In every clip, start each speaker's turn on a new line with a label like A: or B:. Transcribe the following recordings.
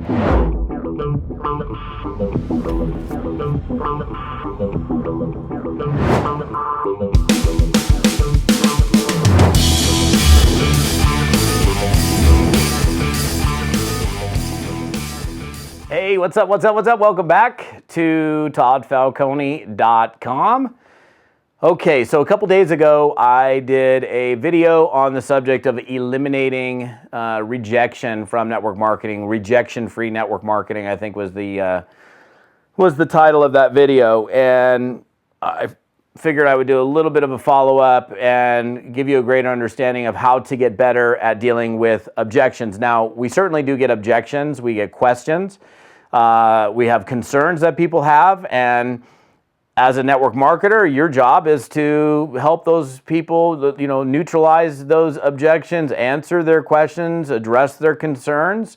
A: Hey, what's up? Welcome back to toddfalcone.com. Okay, so a couple days ago, I did a video on the subject of eliminating rejection from network marketing. Rejection-free network marketing, I think, was the title of that video. And I figured I would do a little bit of a follow-up and give you a greater understanding of how to get better at dealing with objections. Now, we certainly do get objections. We get questions. We have concerns that people have, and as a network marketer, your job is to help those people, neutralize those objections, answer their questions, address their concerns.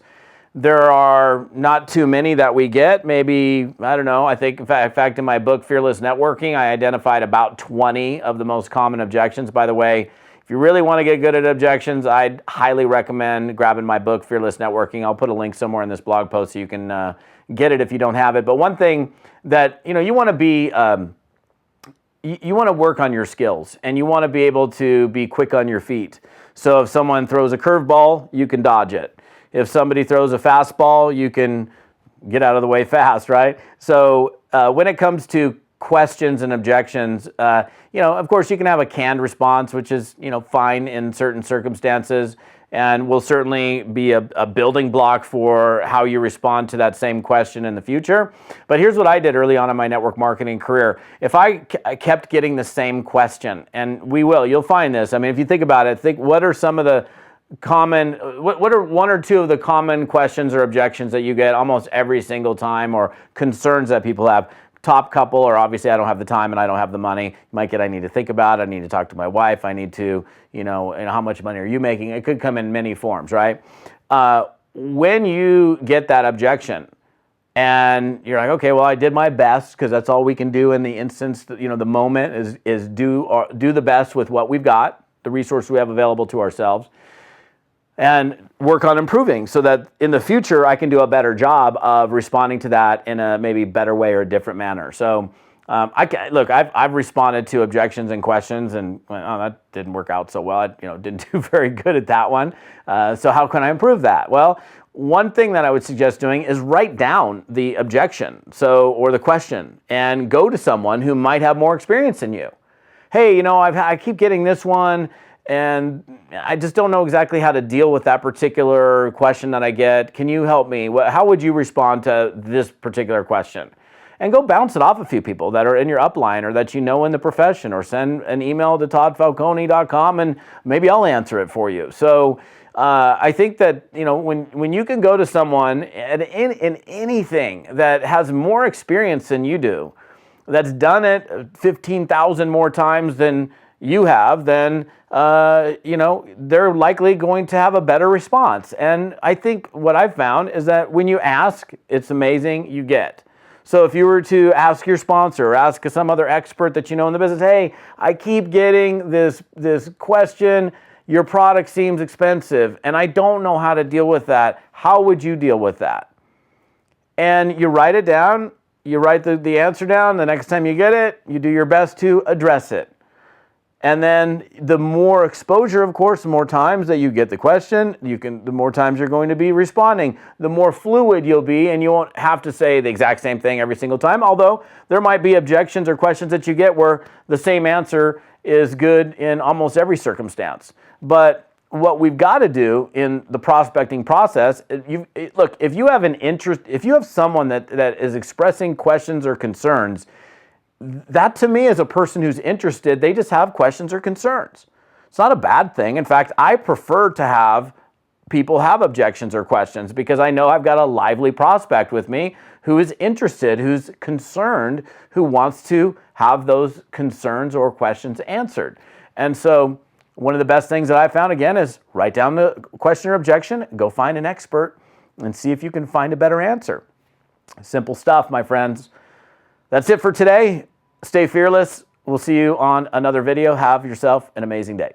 A: There are not too many that we get. Maybe, I don't know, I think, in fact, in my book, Fearless Networking, I identified about 20 of the most common objections. By the way, if you really want to get good at objections, I'd highly recommend grabbing my book, Fearless Networking. I'll put a link somewhere in this blog post so you can get it if you don't have it. But one thing that you want to be, you want to work on your skills, and you want to be able to be quick on your feet. So if someone throws a curveball, you can dodge it. If somebody throws a fastball, you can get out of the way fast, right? So when it comes to questions and objections, of course you can have a canned response, which is, fine in certain circumstances, and will certainly be a building block for how you respond to that same question in the future. But here's what I did early on in my network marketing career. If I kept getting the same question, and you'll find this. I mean, if you think about it, think what are some of the common, what are one or two of the common questions or objections that you get almost every single time, or concerns that people have? Top couple, or obviously I don't have the time and I don't have the money. You might get, I need to think about it, I need to talk to my wife, I need to, how much money are you making? It could come in many forms, right? When you get that objection and you're like, okay, well, I did my best, because that's all we can do in the instance, the moment is do the best with what we've got, the resource we have available to ourselves, and work on improving so that in the future I can do a better job of responding to that in a maybe better way or a different manner. So I've responded to objections and questions, and that didn't work out so well. I didn't do very good at that one. So how can I improve that? Well, one thing that I would suggest doing is write down the objection, or the question, and go to someone who might have more experience than you. Hey, I keep getting this one, and I just don't know exactly how to deal with that particular question that I get. Can you help me? How would you respond to this particular question? And go bounce it off a few people that are in your upline or that in the profession, or send an email to toddfalcone.com and maybe I'll answer it for you. So I think that, when you can go to someone in anything that has more experience than you do, that's done it 15,000 more times than you have, then they're likely going to have a better response. And I think what I've found is that when you ask, it's amazing you get. So if you were to ask your sponsor or ask some other expert that in the business, hey, I keep getting this question, your product seems expensive, and I don't know how to deal with that. How would you deal with that? And you write it down, you write the answer down. The next time you get it, you do your best to address it. And then the more exposure, of course, the more times that you get the question, the more times you're going to be responding. The more fluid you'll be, and you won't have to say the exact same thing every single time, although there might be objections or questions that you get where the same answer is good in almost every circumstance. But what we've got to do in the prospecting process, if you have an interest, if you have someone that is expressing questions or concerns, that to me is a person who's interested. They just have questions or concerns. It's not a bad thing. In fact, I prefer to have people have objections or questions, because I know I've got a lively prospect with me who is interested, who's concerned, who wants to have those concerns or questions answered. And so one of the best things that I found, again, is write down the question or objection, go find an expert, and see if you can find a better answer. Simple stuff, my friends. That's it for today. Stay fearless. We'll see you on another video. Have yourself an amazing day.